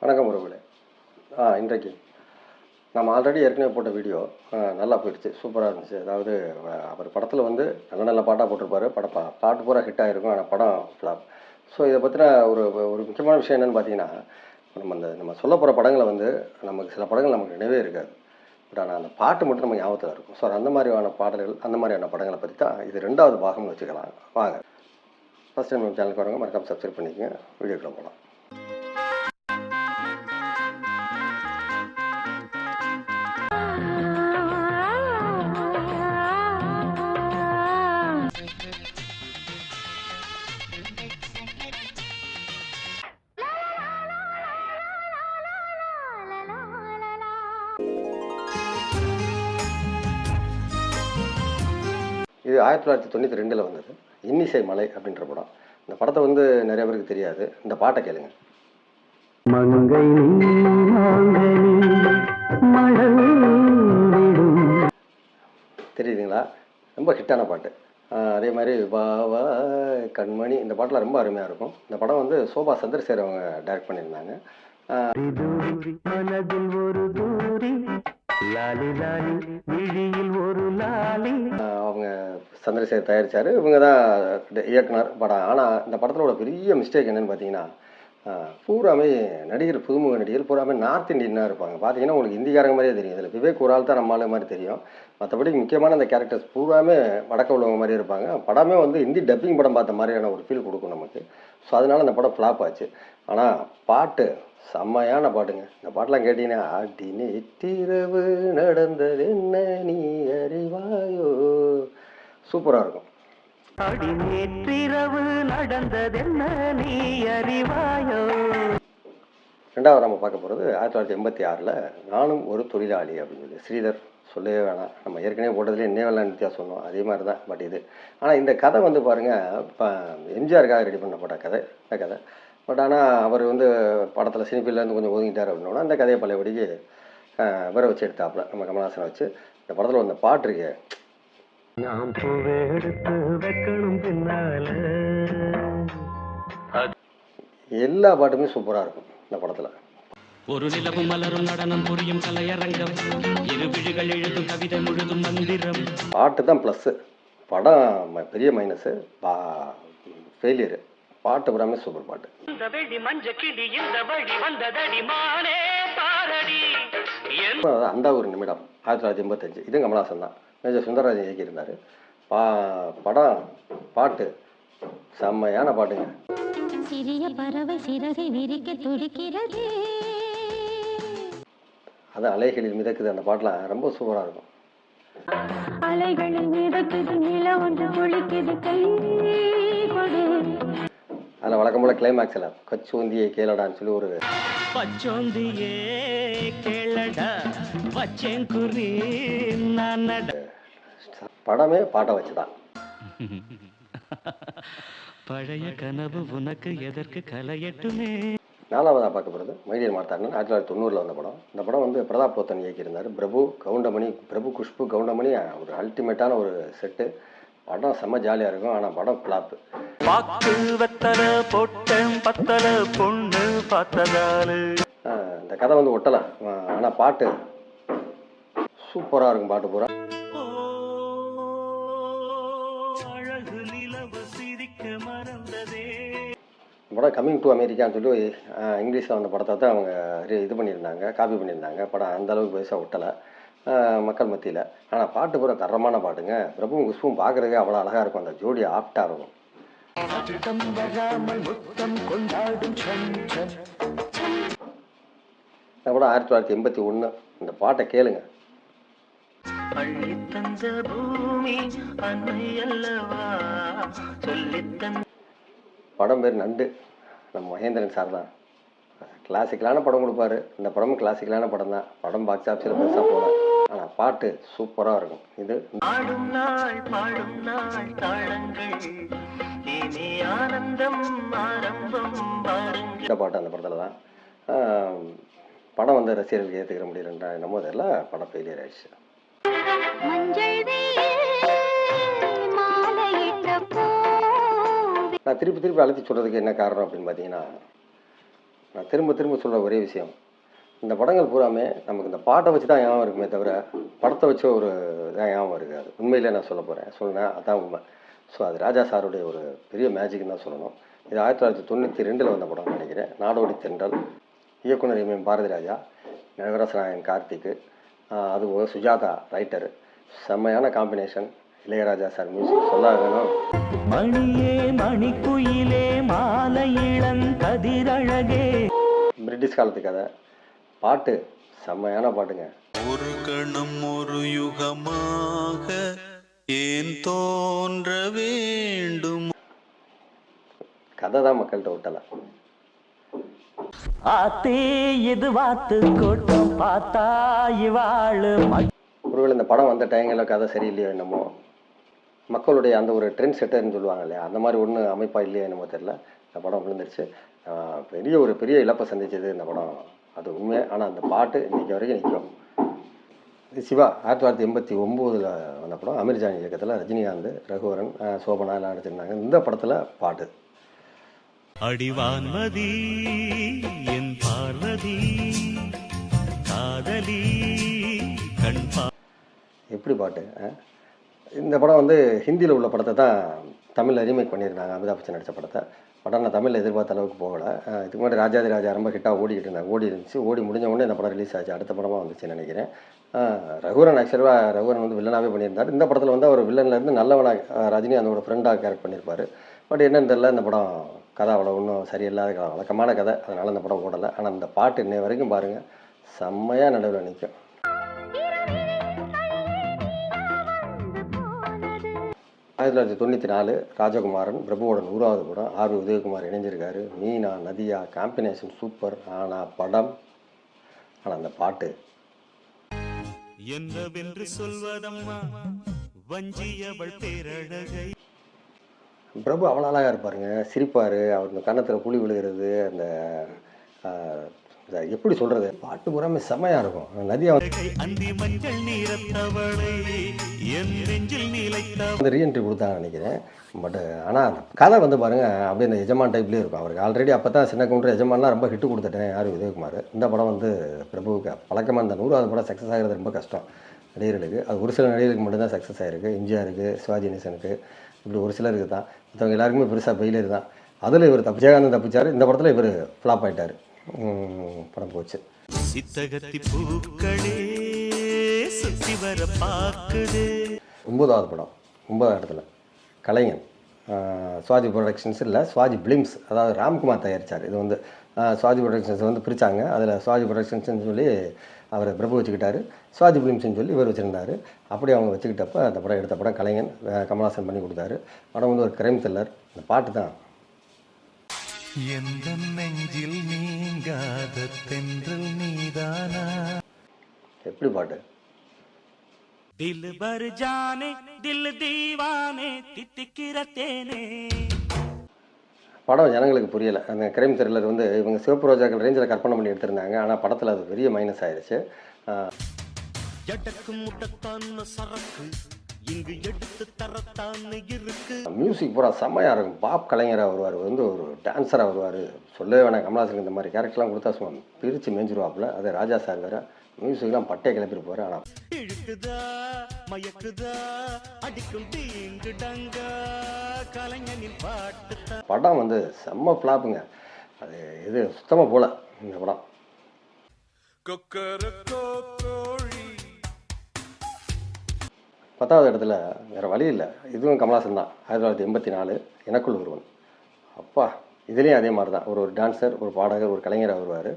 வணக்கம் உறவுகளே. இன்றைக்கு நம்ம ஆல்ரெடி ஏற்கனவே போட்ட வீடியோ நல்லா போயிடுச்சு, சூப்பராக இருந்துச்சு. அதாவது அவர் படத்தில் வந்து நல்ல நல்ல பாட்டாக போட்டிருப்பாரு. பாட்டு பூரா ஹிட் ஆகிருக்கும், ஆனால் படம் ஃப்ளாப். ஸோ இதை பற்றின ஒரு ஒரு முக்கியமான விஷயம் என்னென்னு பார்த்தீங்கன்னா, நம்ம சொல்ல போகிற படங்களை வந்து நமக்கு சில படங்கள் நமக்கு நினைவே இருக்காது. பட் ஆனால் அந்த பாட்டு மட்டும் நம்ம ஞாபகத்தில் இருக்கும். ஸோ அந்த மாதிரியான பாடல்கள், அந்த மாதிரியான படங்களை பற்றி தான் இது 2வது பாகம்னு வச்சுக்கலாம். வாங்க, ஃபஸ்ட் டைம் நம்ம சேனலுக்கு வரவங்க மறக்காம சப்ஸ்கிரைப் பண்ணிக்கங்க. வீடியோக்குள்ள போகலாம். இது 1992 வந்தது. இன்னிசை மலை அப்படின்ற படம். இந்த படத்தை வந்து நிறைய பேருக்கு தெரியாது. இந்த பாட்டை கேளுங்க. தெரியுதுங்களா? ரொம்ப ஹிட்டான பாட்டு. அதே மாதிரி வா கண்மணி, இந்த பாட்டில் ரொம்ப அருமையாக இருக்கும். இந்த படம் வந்து சோபா சந்திரசேகர் அவங்க டைரக்ட் பண்ணியிருந்தாங்க. அவங்க சந்திரசேகர் தயாரித்தார், இவங்க தான் இயக்குனர் படம். ஆனால் இந்த படத்தில் ஒரு பெரிய மிஸ்டேக் என்னென்னு பார்த்தீங்கன்னா, பூராமே நடிகர், புதுமுக நடிகர் பூராமே நார்த் இந்தியனாக இருப்பாங்க. பார்த்தீங்கன்னா உங்களுக்கு இந்திக்காரங்க மாதிரியே தெரியும். இதில் விவேக் ஒரு ஆள் தான் நம்ம ஆளு மாதிரி தெரியும். மற்றபடி முக்கியமான அந்த கேரக்டர்ஸ் பூராமே வடக்க உள்ளவங்க மாதிரி இருப்பாங்க. படமே வந்து ஹிந்தி டப்பிங் படம் பார்த்த மாதிரியான ஒரு ஃபீல் கொடுக்கும் நமக்கு. ஸோ அதனால் அந்த படம் ஃப்ளாப் ஆச்சு. ஆனால் பாட்டு செம்மையான பாட்டுங்க. இந்த பாட்டெலாம் கேட்டிங்கன்னா, ஆடி நேற்றிரவு நடந்தது என்ன நீ அறிவாயோ, சூப்பராக இருக்கும். அடி நேற்றிரவு நடந்ததென்ன நீ அறிவாயோ. 2வது நம்ம பார்க்க போகிறது 1986 நானும் ஒரு தொழிலாளி அப்படின்னு சொல்லி ஸ்ரீதர், சொல்லவே வேணாம். நம்ம ஏற்கனவே போட்டதுலேயே நினைவெல்லாம் நித்யா சொன்னோம், அதே மாதிரி தான். பட் இது ஆனால் இந்த கதை வந்து பாருங்கள், இப்போ எம்ஜிஆருக்காக ரெடி பண்ணப்பட்ட கதை இந்த கதை. பட் ஆனால் அவர் வந்து படத்தில் சினிஃபீல்ட்லேருந்து கொஞ்சம் ஒதுங்கிட்டார் அப்படின்னா அந்த கதையை பழையபடிக்கு வர வச்சு எடுத்தாப்புல நம்ம கமல்ஹாசனை வச்சு. இந்த படத்தில் வந்த பாட்டு இருக்கு, எல்லா பாட்டுமே சூப்பராக இருக்கும் இந்த படத்தில். ஒரு நிலவும் மலரும் நடனம் புரியும் கலையரங்கம், இரு விழிகள் எழுதும் கவிதை முழுதும் மந்திரம். பாட்டு தான் ப்ளஸ்ஸு, படம் பெரிய மைனஸு, ஃபெயிலியரு. பாட்டு புறாமே சூப்பர் பாட்டு. அந்த ஒரு நிமிடம் 1985, இது கமல்ஹாசன் தான். மேஜர் சுந்தரராஜன் இயக்கியிருந்தார். படம் பாட்டு செம்மையான பாட்டுங்க. சிறிய பறவை சிறகை விரிக்க துடிக்கிறது, அது அலைகளில் மிதக்குது. அந்த பாட்டெலாம் ரொம்ப சூப்பராக இருக்கும். அலைகளில் மிதக்குது நில ஒன்று குளிக்குது கை கொடு. அதில் வழக்கம் போல கிளைமேக்ஸில் கச்சோந்தியே கேளடான்னு சொல்லி ஒரு படமே பாட்டை வச்சு தான். பழைய கனவு உனக்கு எதற்கு கலையட்டுமே. 4வதாக பார்க்க போகிறது மைடியர் மார்த்தாண்டன், 1990 வந்த படம். இந்த படம் வந்து பிரதாப் போத்தன் இயக்கியிருந்தார். பிரபு குஷ்பு கவுண்டமணி ஒரு அல்டிமேட்டான ஒரு செட்டு. படம் செம்ம ஜாலியாக இருக்கும். ஆனால் படம் ஃப்ளாப்பு. இந்த கதை வந்து ஒட்டலை, ஆனால் பாட்டு சூப்பராக இருக்கும். பாட்டு பூரா படம் கம்மிங் டு அமெரிக்கான்னு சொல்லி இங்கிலீஷில் வந்த படத்தை தான் அவங்க இது பண்ணியிருந்தாங்க, காப்பி பண்ணியிருந்தாங்க. படம் அந்தளவுக்கு பெருசாக ஒட்டலை மக்கள் மத்தியில். ஆனால் பாட்டு பூரா தரமான பாட்டுங்க. பிரபுவும் குஷ்பும் பார்க்குறதுக்கே அவ்வளோ அழகாக இருக்கும். அந்த ஜோடி ஆப்டாக இருக்கும். இந்த படம் 1981. இந்த பாட்டை கேளுங்க. படம் பேர் நண்டு, நம்ம மகேந்திரன் சார் தான். கிளாசிக்கலான படம் கொடுப்பாரு. இந்த படமும் கிளாசிக்கலான படம் தான். படம் பாக்ஸ் ஆஃபீஸில் பெருசாக போகல, ஆனால் பாட்டு சூப்பராக இருக்கும். இது இந்த பாட்டு அந்த படத்தில் தான். படம் வந்து ரசிகர்களுக்கு ஏற்றுக்கிற முடியலன்றா என்னமோ தெரியல, படம் ஃபெயிலியர் ஆயிடுச்சு. நான் திருப்பி அழைச்சி சொல்கிறதுக்கு என்ன காரணம் அப்படின்னு பார்த்தீங்கன்னா, நான் திரும்ப திரும்ப சொல்கிற ஒரே விஷயம், இந்த படங்கள் பூராமே நமக்கு இந்த பாட்டை வச்சு தான் ஞாபகம் இருக்குமே தவிர படத்தை வச்சு ஒரு இதாக ஞாபகம் இருக்காது. உண்மையிலே நான் சொல்ல போகிறேன், சொன்னேன் அதான் உண்மை. ஸோ அது ராஜா சாருடைய ஒரு பெரிய மேஜிக்னு தான் சொல்லணும். இது 1992 வந்த படம்னு நினைக்கிறேன். நாடோடி தென்றல், இயக்குனர் எம் பாரதி ராஜா, நகரசநாயகன் கார்த்திக், அதுபோக சுஜாதா ரைட்டரு. செம்மையான காம்பினேஷன். இளையராஜா சார் மியூசிக் சொல்ல வேணும். மணியே மணிக்குயிலே மாலை இளங்கதிரழகே. பிரிட்டிஷ் காலத்து கதை, பாட்டு செம்மையான பாட்டுங்க. ஒரு கணம் ஒரு யுகமாக ஏன் தோன்ற வேண்டும். கதை தான் மக்கள்கிட்ட விட்டல. ஆத்தே இது வாத்து கூட்டம் பார்த்தா இவாளு. ஒருவேளை இந்த படம் வந்த டைங்களில் கதை சரியில்லையோ என்னமோ, மக்களுடைய அந்த ஒரு ட்ரெண்ட் செட்டர்னு சொல்லுவாங்க இல்லையா, அந்த மாதிரி ஒன்று அமைப்பா இல்லையோ என்னமோ தெரில, இந்த படம் விழுந்துருச்சு. பெரிய இழப்பை சந்திச்சது இந்த படம், அது உண்மை. ஆனால் அந்த பாட்டு இன்றைக்கி வரைக்கும் நிற்கும். சிவா 1989 வந்த படம். அமீர்ஜான் இயக்கத்தில் ரஜினிகாந்த், ரகுவரன், சோபனா எல்லாம் நடிச்சிருந்தாங்க. இந்த படத்தில் பாட்டு அடிவான்மதி என் பார்வதி காதலி கண்பா. எப்படி பாட்டு. இந்த படம் வந்து ஹிந்தியில் உள்ள படத்தை தான் தமிழில் ரீமேக் பண்ணியிருந்தாங்க. அமிதாப் பச்சன் நடித்த படத்தை. படம் நான் தமிழில் எதிர்பார்த்த அளவுக்கு போகலை. இதுக்கு முன்னாடி ராஜாதி ராஜா ரொம்ப ஹிட்டாக ஓடிக்கிட்டு இருந்தாங்க. ஓடி இருந்துச்சு. ஓடி முடிஞ்ச உடனே இந்த படம் ரிலீஸ் ஆச்சு. அடுத்த படமாக வந்துச்சுன்னு நினைக்கிறேன். ரகுவரன் ஆக்சுவலாக ரகுவரன் வந்து வில்லனாகவே பண்ணியிருந்தார். இந்த படத்தில் வந்து அவர் வில்லன்லேருந்து நல்லவனாக ரஜினி அதோட ஃப்ரெண்டாக கேரக்ட் பண்ணியிருப்பார். பட் என்னன்னு தெரியல, இந்த படம் கதை அவ்வளோ ஒன்றும் சரியில்லாத கதை, வழக்கமான கதை. அதனால் இந்த படம் ஓடலை. ஆனால் இந்த பாட்டு இன்னை வரைக்கும் பாருங்கள், செம்மையாக நடுவில் நிற்கும். 1994 ராஜகுமாரன், பிரபுவோட 100வது படம். ஆர் உதயகுமார் இணைஞ்சிருக்காரு. Meena, Nadhiya combination super. ஆனால் படம், ஆனால் அந்த பாட்டு என்னவென்று சொல்வதம்மா வஞ்சியவள் பேரழகை. பிரபு அவ்வளோ அழகாக இருப்பாருங்க, சிரிப்பார். அவர் இந்த கன்னத்தில் குழி விழுகிறது, அந்த எப்படி சொல்கிறது, பாட்டு பூராமே செம்மையாக இருக்கும். நதியா அந்தி மஞ்சள் நீரத்தவளை என் நெஞ்சில் நீலைத்த வந்து ரீஎன்ட்ரி கொடுத்தாங்கன்னு நினைக்கிறேன். பட் ஆனால் அந்த கதை வந்து பாருங்கள், அப்படியே இந்த எஜமான் டைப்லேயே இருக்கும். அவருக்கு ஆல்ரெடி அப்போ தான் சின்ன கவுண்டர் எஜமான்லாம் ரொம்ப ஹிட்டு கொடுத்துட்டேன் யார் உதயகுமார். இந்த படம் வந்து பிரபுவுக்கு பழக்கமாக இந்த 100வது படம் சக்ஸஸ் ஆகிறது ரொம்ப கஷ்டம் நடிகர்களுக்கு. அது ஒரு சில நடிகர்களுக்கு மட்டும்தான் சக்ஸஸ் ஆகிருக்கு. எம்ஜிஆருக்கு, சிவாஜி கணேசனுக்கு, இப்படி ஒரு சிலருக்கு தான். மற்றவங்க எல்லாருக்குமே பெருசாக ஃபெயிலியர் தான். அதில் இவர் விஜயகாந்தன் தப்பிச்சார். இந்த படத்தில் இவர் ஃப்ளாப் ஆகிட்டார். படம் போச்சு. சித்தகத்தி பூக்களே சுத்தி வர பாக்குது. 9வது படம், 9வது இடத்துல கலைஞன். சுவாஜி ப்ரொடக்ஷன்ஸ் இல்லை, சுவாஜி பிலிம்ஸ், அதாவது ராம்குமார் தயாரித்தார். இது வந்து சுவாஜி ப்ரொடக்ஷன்ஸ் வந்து பிரித்தாங்க. அதில் சுவாஜி ப்ரொடக்ஷன்ஸ்னு சொல்லி அவர் பிரபு வச்சுக்கிட்டாரு, சுவாஜி பிலிம்ஸ்னு சொல்லி இவர் வச்சுருந்தார். அப்படி அவங்க வச்சுக்கிட்டப்போ அந்த படம் எடுத்த படம் கலைஞன். கமல்ஹாசன் பண்ணி கொடுத்தாரு. படம் வந்து ஒரு கிரைம் த்ரில்லர். இந்த பாட்டு தான் எந்த நெஞ்சில் நீங்காத தென்றல் நீதானா. எப்படி பாட்டு. दिल भर जाने दिल दीवाने தித்திக்கிற தேனே. படம் ஜனங்களுக்கு புரியலை. அந்த கிரைம் த்ரில்லர் வந்து இவங்க சிவப்பு ரோஜாக்கள் ரேஞ்சில் கற்பனை பண்ணி எடுத்திருந்தாங்க. ஆனால் படத்தில் அது பெரிய மைனஸ் ஆயிடுச்சு. ஜடக்கு முட்டத்தான் சரக்கு இங்கு எடுத்து தரத்தான் இருக்கு. மியூசிக் பூரா செம்மையாக இருக்கும். பாப் கலைஞராக வருவார், வந்து ஒரு டான்ஸராக வருவார். சொல்லவே வேணாம். கமல்ஹாசன் இந்த மாதிரி கேரக்டர்லாம் கொடுத்தா சும்மா பிரித்து மேய்ஞ்சிருவாப்புல. அது ராஜா சார் வேறு. மியூசிக்லாம் பட்டையை கிளப்பிருப்பார். ஆனால் இழுக்குதா மயக்குதா அடிக்கும் தீங்கு டங்கா கலைஞனின் பாட்டு. படம் வந்து செம்ம ஃப்ளாப்புங்க. அது இது சுத்தமாக போல இந்த படம். கொக்கரக்கோ கோழி. 10வது இடத்துல வேறு வழி இல்லை, இதுவும் கமல்ஹாசன் தான். 1984 எனக்குள் ஒருவன். அப்பா, இதுலேயும் அதே மாதிரி தான். ஒரு டான்ஸர், ஒரு பாடகர், ஒரு கலைஞராக வருவார்.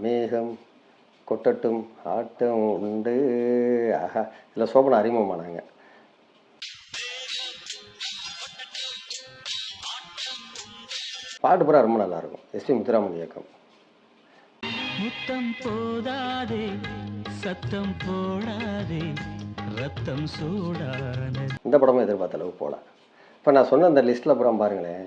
மேகம் கொட்டட்டும் ஆட்டம் உண்டு. ஆஹா, இதில் சோபனா அறிமுகமானாங்க. பாட்டு பூரா ரொம்ப நல்லாயிருக்கும். எஸ்பி முத்துராமன் இயக்கம். முத்தம் போதாதே சத்தம் போடாதே ரத்தம் சூடான. இந்த படமும் எதிர்பார்த்த அளவுக்கு போகல. இப்போ நான் சொன்ன அந்த லிஸ்ட்டில் பூரா பாருங்களேன்,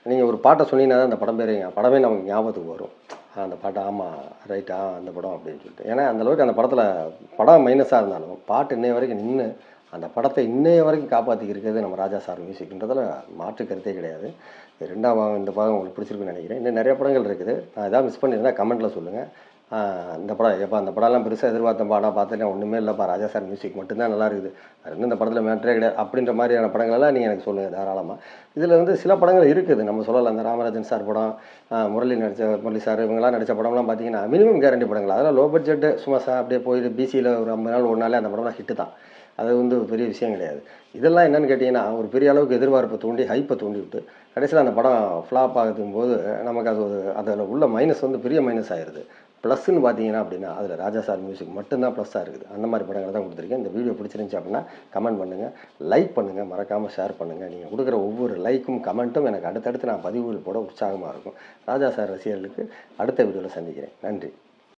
நீங்கள் ஒரு பாட்டை சொன்னீங்கன்னா தான் அந்த படம் பேர் படமே நமக்கு ஞாபகத்துக்கு வரும். அந்த பாட்டு ஆமாம் ரைட்டா அந்த படம் அப்படின்னு சொல்லிட்டு. ஏன்னா அந்தளவுக்கு அந்த படத்தில் படம் மைனஸாக இருந்தாலும் பாட்டு இன்னை வரைக்கும் நின்று அந்த படத்தை இன்னைய வரைக்கும் காப்பாற்றிக்கிறது நம்ம ராஜா சார் மியூசிக்ன்றதில் மாற்று கருத்தே கிடையாது. 2ஆம் பாகம் இந்த பாகம் உங்களுக்கு பிடிச்சிருக்குன்னு நினைக்கிறேன். இன்னும் நிறைய படங்கள் இருக்குது. நான் எதாவது மிஸ் பண்ணியிருந்தா கமெண்ட்டில் சொல்லுங்கள். இந்த படம் எப்போ அந்த படம்லாம் பெருசாக எதிர்பார்த்தேன்ப்பா, ஆனால் பார்த்துட்டேன் ஒன்றுமே இல்லைப்பா, ராஜா சார் மியூசிக் மட்டும்தான் நல்லா இருக்குது, அது இன்னும் இந்த படத்தில் மேட்ரே கிடையாது அப்படின்ற மாதிரியான படங்களெல்லாம் நீங்கள் எனக்கு சொல்லுங்கள் தாராளமாக. இதில் வந்து சில படங்கள் இருக்குது, நம்ம சொல்லலாம். அந்த ராமராஜன் சார் படம், முரளி சார் இவங்கெல்லாம் நடித்த படம்லாம் பார்த்தீங்கன்னா மினிமம் கேரண்டி படங்கள். அதெல்லாம் லோ பட்ஜெட்டு, சும்மா அப்படியே போயிட்டு பிசியில் ஒரு 50 நாள் ஒரு நாளே அந்த படம்லாம் ஹிட்டு தான். அது வந்து பெரிய விஷயம் கிடையாது. இதெல்லாம் என்னென்னு கேட்டிங்கன்னா, ஒரு பெரிய அளவுக்கு எதிர்பார்ப்பை தூண்டி ஹைப்பை தூண்டி விட்டு கடைசியில் அந்த படம் ஃப்ளாப் ஆகுதும் போது நமக்கு அது ஒரு அதில் உள்ள மைனஸ் வந்து பெரிய மைனஸ் ஆயிடுது. ப்ளஸ்ன்னு பார்த்தீங்கன்னா அப்படின்னா அதில் ராஜா சார் மியூசிக் மட்டும்தான் ப்ளஸ்ஸாக இருக்குது. அந்த மாதிரி படங்களை தான் கொடுத்துருக்கேன். இந்த வீடியோ பிடிச்சிருந்துச்சி அப்படின்னா கமெண்ட் பண்ணுங்கள், லைக் பண்ணுங்கள், மறக்காமல் ஷேர் பண்ணுங்கள். நீங்கள் கொடுக்குற ஒவ்வொரு லைக்கும் கமெண்ட்டும் எனக்கு அடுத்தடுத்து நான் பதிவுகள் போட உற்சாகமாக இருக்கும். ராஜா சார் ரசிகர்களுக்கு அடுத்த வீடியோவில் சந்திக்கிறேன். நன்றி.